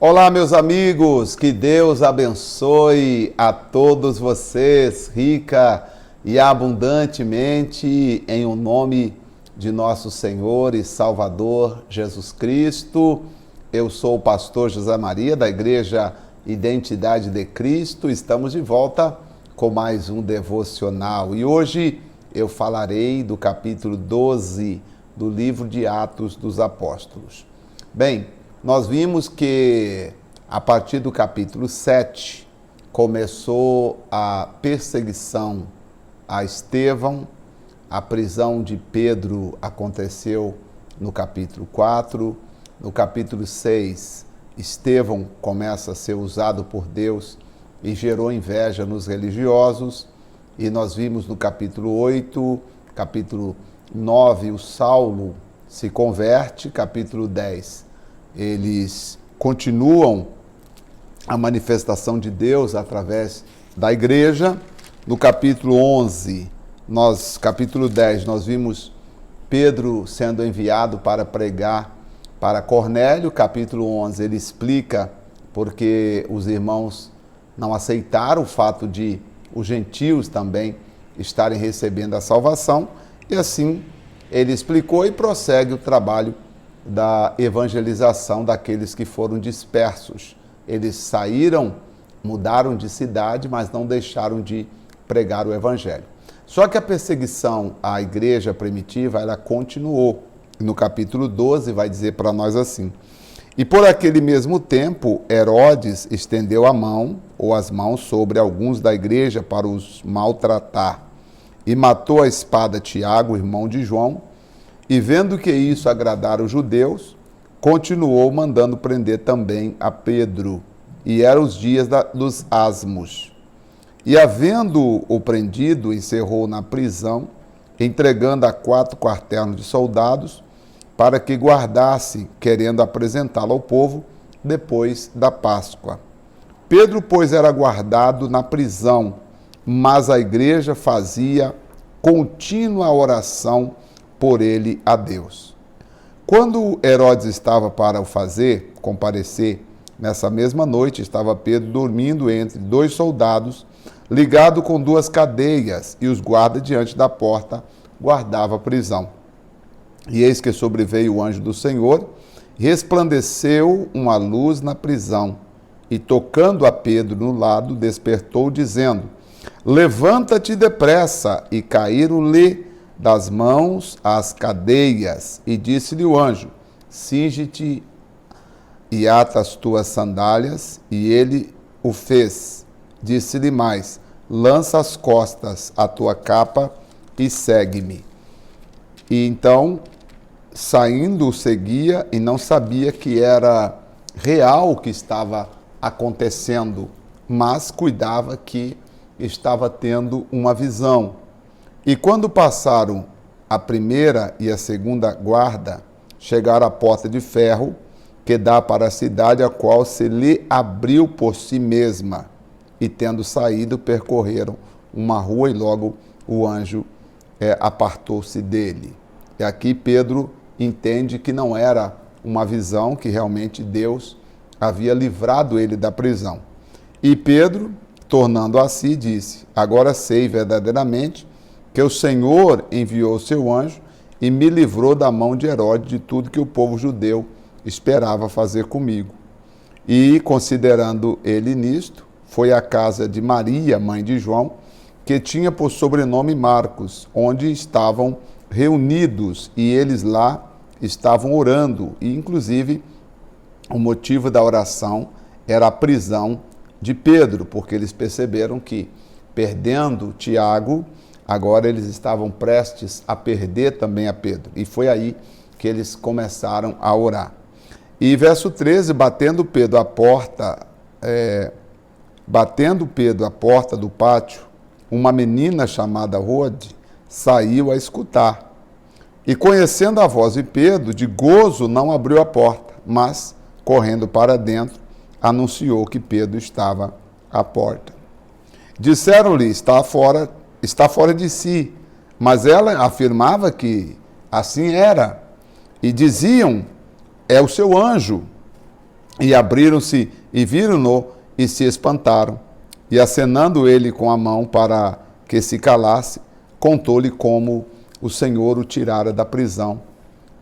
Olá, meus amigos, que Deus abençoe a todos vocês, rica e abundantemente, em o nome de nosso Senhor e Salvador Jesus Cristo. Eu sou o pastor José Maria, da Igreja Identidade de Cristo. Estamos de volta com mais um devocional e hoje eu falarei do capítulo 12 do livro de Atos dos Apóstolos. Bem, nós vimos que a partir do capítulo 7 começou a perseguição a Estevão, a prisão de Pedro aconteceu no capítulo 4, no capítulo 6, Estevão começa a ser usado por Deus e gerou inveja nos religiosos, e nós vimos no capítulo 8, capítulo 9, o Saulo se converte, capítulo 10, eles continuam a manifestação de Deus através da igreja. No capítulo 11, capítulo 10, nós vimos Pedro sendo enviado para pregar para Cornélio. Capítulo 11, ele explica porque os irmãos não aceitaram o fato de os gentios também estarem recebendo a salvação. E assim ele explicou e prossegue o trabalho da evangelização daqueles que foram dispersos. Eles saíram, mudaram de cidade, mas não deixaram de pregar o evangelho. Só que a perseguição à igreja primitiva, ela continuou. No capítulo 12 vai dizer para nós assim: e por aquele mesmo tempo, Herodes estendeu a mão, ou as mãos, sobre alguns da igreja para os maltratar, e matou a espada Tiago, irmão de João. E vendo que isso agradara os judeus, continuou mandando prender também a Pedro. E eram os dias dos asmos. E havendo-o prendido, encerrou na prisão, entregando a 4 quarternos de soldados, para que guardasse, querendo apresentá-lo ao povo, depois da Páscoa. Pedro, pois, era guardado na prisão, mas a igreja fazia contínua oração por ele a Deus. Quando Herodes estava para o fazer comparecer, nessa mesma noite estava Pedro dormindo entre 2 soldados, ligado com 2 cadeias, e os guardas diante da porta guardavam a prisão. E eis que sobreveio o anjo do Senhor, resplandeceu uma luz na prisão, e tocando a Pedro no lado, despertou, dizendo: levanta-te depressa. E caíram-lhe das mãos as cadeias, e disse-lhe o anjo: cinge-te e ata as tuas sandálias. E ele o fez. Disse-lhe mais: lança as costas a tua capa e segue-me. E então, saindo, o seguia, e não sabia que era real o que estava acontecendo, mas cuidava que estava tendo uma visão. E quando passaram a primeira e a segunda guarda, chegaram à porta de ferro que dá para a cidade, a qual se lhe abriu por si mesma. E tendo saído, percorreram uma rua, e logo o anjo apartou-se dele. E aqui Pedro entende que não era uma visão, que realmente Deus havia livrado ele da prisão. E Pedro, tornando a si, disse: agora sei verdadeiramente que o Senhor enviou o seu anjo e me livrou da mão de Herodes, de tudo que o povo judeu esperava fazer comigo. E, considerando ele nisto, foi à casa de Maria, mãe de João, que tinha por sobrenome Marcos, onde estavam reunidos, e eles lá estavam orando, e inclusive o motivo da oração era a prisão de Pedro, porque eles perceberam que, perdendo Tiago, agora eles estavam prestes a perder também a Pedro. E foi aí que eles começaram a orar. E verso 13, batendo Pedro a porta do pátio, uma menina chamada Rode saiu a escutar. E conhecendo a voz de Pedro, de gozo não abriu a porta, mas, correndo para dentro, anunciou que Pedro estava à porta. Disseram-lhe: está fora de si. Mas ela afirmava que assim era. E diziam: é o seu anjo. E abriram-se e viram-no e se espantaram. E acenando ele com a mão para que se calasse, contou-lhe como o Senhor o tirara da prisão.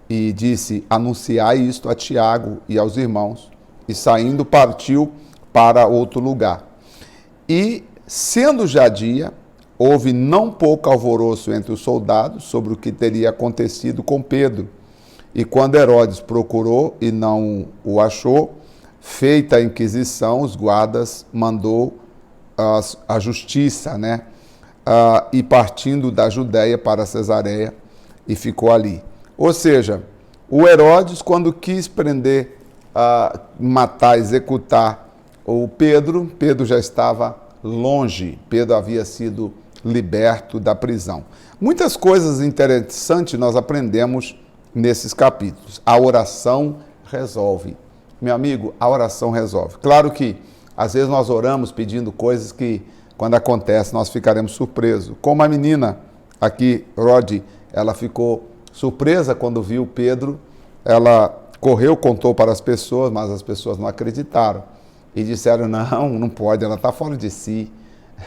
E disse: anunciai isto a Tiago e aos irmãos. E saindo partiu para outro lugar. E, sendo já dia, houve não pouco alvoroço entre os soldados sobre o que teria acontecido com Pedro. E quando Herodes procurou e não o achou, feita a inquisição, os guardas mandou a justiça, né? E partindo da Judéia para Cesareia, e ficou ali. Ou seja, o Herodes, quando quis prender, matar, executar o Pedro, Pedro já estava longe, Pedro havia sido liberto da prisão. Muitas coisas interessantes nós aprendemos nesses capítulos. A oração resolve. Meu amigo, a oração resolve. Claro que às vezes nós oramos pedindo coisas que, quando acontece, nós ficaremos surpresos. Como a menina aqui, Rodi, ela ficou surpresa quando viu Pedro, ela correu, contou para as pessoas, mas as pessoas não acreditaram. E disseram: não pode, ela está fora de si.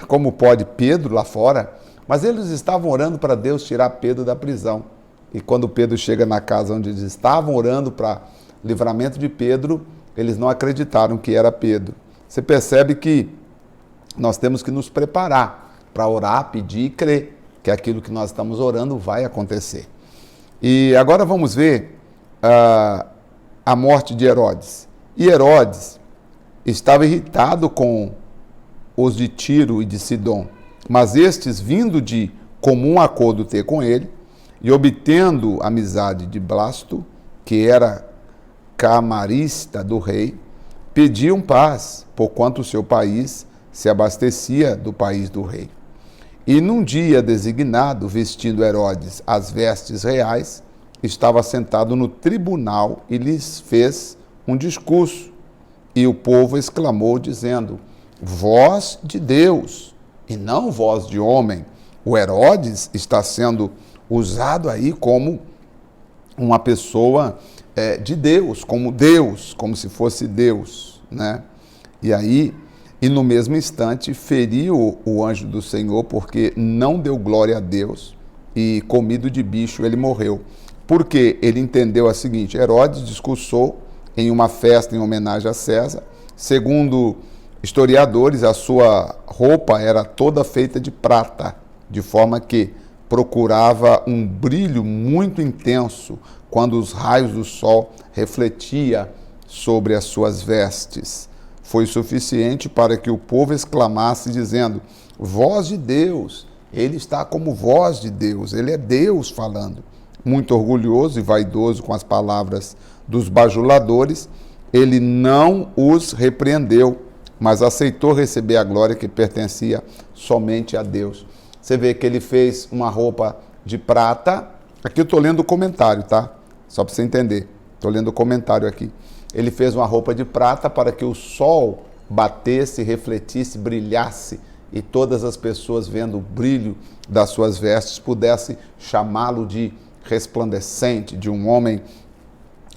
Como pode Pedro lá fora? Mas eles estavam orando para Deus tirar Pedro da prisão. E quando Pedro chega na casa onde eles estavam orando para livramento de Pedro, eles não acreditaram que era Pedro. Você percebe que nós temos que nos preparar para orar, pedir e crer que aquilo que nós estamos orando vai acontecer. E agora vamos ver a morte de Herodes. E Herodes estava irritado com os de Tiro e de Sidom, mas estes, vindo de comum acordo ter com ele, e obtendo amizade de Blasto, que era camarista do rei, pediam paz, porquanto o seu país se abastecia do país do rei. E num dia designado, vestindo Herodes as vestes reais, estava sentado no tribunal e lhes fez um discurso. E o povo exclamou, dizendo: voz de Deus, e não voz de homem. O Herodes está sendo usado aí como uma pessoa de Deus, como se fosse Deus, né? E no mesmo instante feriu o anjo do Senhor, porque não deu glória a Deus, e comido de bicho ele morreu. Porque ele entendeu a seguinte: Herodes discursou em uma festa em homenagem a César. Segundo historiadores, a sua roupa era toda feita de prata, de forma que procurava um brilho muito intenso quando os raios do sol refletia sobre as suas vestes. Foi suficiente para que o povo exclamasse, dizendo: voz de Deus, ele está como voz de Deus, ele é Deus falando. Muito orgulhoso e vaidoso com as palavras dos bajuladores, ele não os repreendeu, mas aceitou receber a glória que pertencia somente a Deus. Você vê que ele fez uma roupa de prata. Aqui eu estou lendo o comentário, tá? Só para você entender. Estou lendo o comentário aqui. Ele fez uma roupa de prata para que o sol batesse, refletisse, brilhasse, e todas as pessoas, vendo o brilho das suas vestes, pudessem chamá-lo de resplandecente, de um homem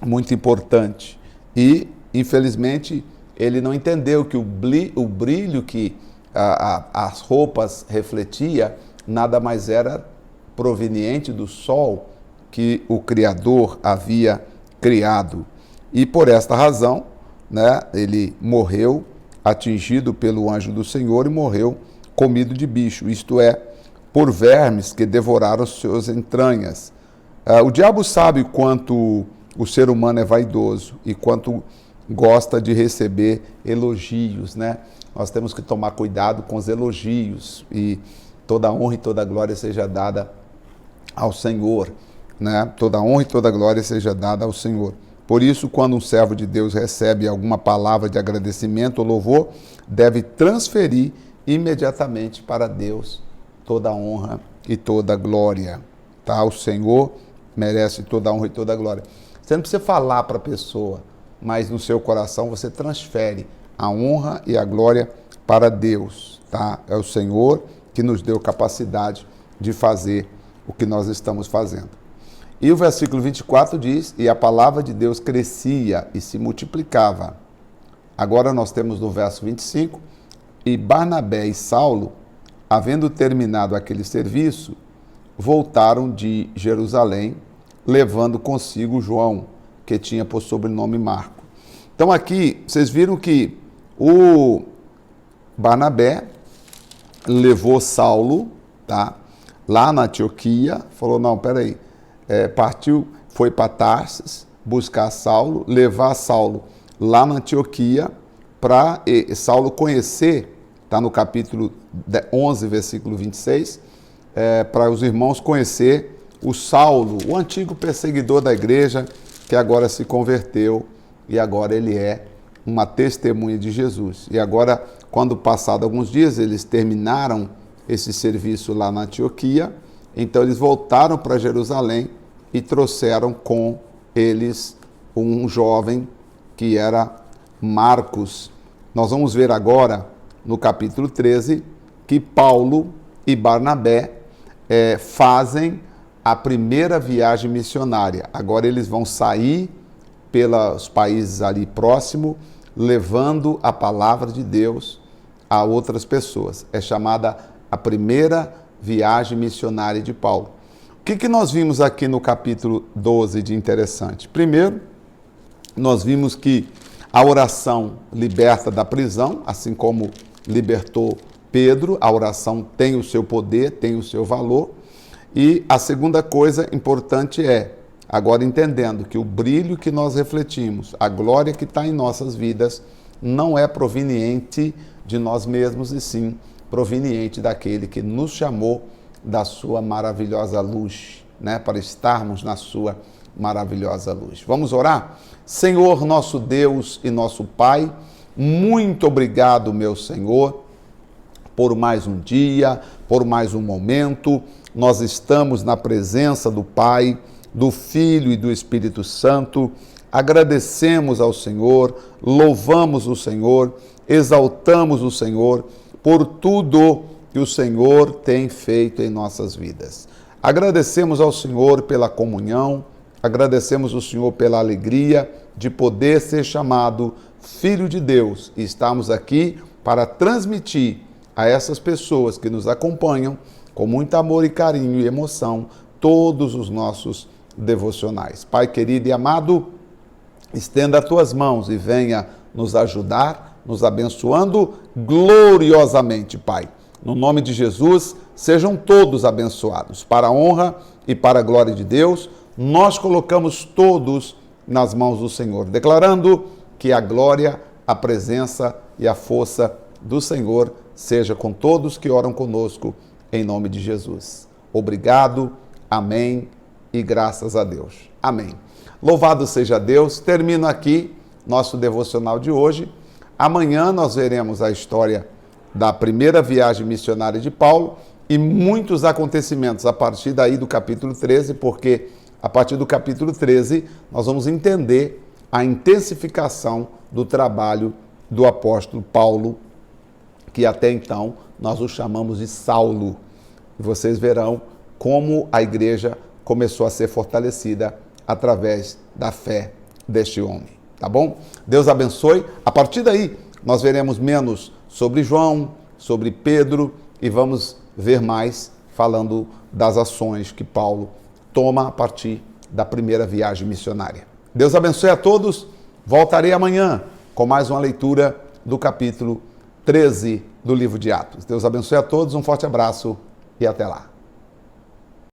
muito importante. E, infelizmente, ele não entendeu que o brilho que as roupas refletia nada mais era proveniente do sol que o Criador havia criado. E por esta razão, né, ele morreu atingido pelo anjo do Senhor e morreu comido de bicho, isto é, por vermes que devoraram suas entranhas. O diabo sabe quanto o ser humano é vaidoso e quanto gosta de receber elogios, né? Nós temos que tomar cuidado com os elogios, e toda honra e toda glória seja dada ao Senhor, né? Toda honra e toda glória seja dada ao Senhor. Por isso, quando um servo de Deus recebe alguma palavra de agradecimento ou louvor, deve transferir imediatamente para Deus toda a honra e toda a glória, tá? O Senhor merece toda a honra e toda a glória. Você não precisa falar para a pessoa, mas no seu coração você transfere a honra e a glória para Deus, tá? É o Senhor que nos deu capacidade de fazer o que nós estamos fazendo. E o versículo 24 diz: e a palavra de Deus crescia e se multiplicava, Agora nós temos no verso 25, e Barnabé e Saulo, havendo terminado aquele serviço, voltaram de Jerusalém, levando consigo João, que tinha por sobrenome Marco. Então aqui, vocês viram que o Barnabé levou Saulo, tá, lá na Antioquia, falou, não, peraí, partiu, foi para Tarsis, buscar Saulo, levar Saulo lá na Antioquia, para Saulo conhecer, está no capítulo 11, versículo 26, para os irmãos conhecer o Saulo, o antigo perseguidor da igreja, que agora se converteu e agora ele é uma testemunha de Jesus. E agora, quando passado alguns dias, eles terminaram esse serviço lá na Antioquia, então eles voltaram para Jerusalém e trouxeram com eles um jovem que era Marcos. Nós vamos ver agora, no capítulo 13, que Paulo e Barnabé fazem a primeira viagem missionária. Agora eles vão sair pelos países ali próximos, levando a palavra de Deus a outras pessoas. É chamada a primeira viagem missionária de Paulo. O que nós vimos aqui no capítulo 12 de interessante? Primeiro, nós vimos que a oração liberta da prisão, assim como libertou Pedro, a oração tem o seu poder, tem o seu valor. E a segunda coisa importante agora entendendo que o brilho que nós refletimos, a glória que está em nossas vidas, não é proveniente de nós mesmos, e sim proveniente daquele que nos chamou da sua maravilhosa luz, para estarmos na sua maravilhosa luz. Vamos orar? Senhor, nosso Deus e nosso Pai, muito obrigado, meu Senhor, por mais um dia, por mais um momento. Nós estamos na presença do Pai, do Filho e do Espírito Santo. Agradecemos ao Senhor, louvamos o Senhor, exaltamos o Senhor por tudo que o Senhor tem feito em nossas vidas. Agradecemos ao Senhor pela comunhão, agradecemos ao Senhor pela alegria de poder ser chamado Filho de Deus e estamos aqui para transmitir a essas pessoas que nos acompanham com muito amor e carinho e emoção todos os nossos devocionais. Pai querido e amado, estenda as tuas mãos e venha nos ajudar, nos abençoando gloriosamente, Pai. No nome de Jesus, sejam todos abençoados. Para a honra e para a glória de Deus, nós colocamos todos nas mãos do Senhor, declarando que a glória, a presença e a força do Senhor seja com todos que oram conosco, em nome de Jesus. Obrigado, amém e graças a Deus. Amém. Louvado seja Deus. Termino aqui nosso devocional de hoje. Amanhã nós veremos a história da primeira viagem missionária de Paulo e muitos acontecimentos a partir daí do capítulo 13, porque a partir do capítulo 13 nós vamos entender a intensificação do trabalho do apóstolo Paulo, que até então nós o chamamos de Saulo. E vocês verão como a igreja começou a ser fortalecida através da fé deste homem, tá bom? Deus abençoe. A partir daí, nós veremos menos sobre João, sobre Pedro e vamos ver mais falando das ações que Paulo toma a partir da primeira viagem missionária. Deus abençoe a todos. Voltarei amanhã com mais uma leitura do capítulo 13 do livro de Atos. Deus abençoe a todos, um forte abraço e até lá.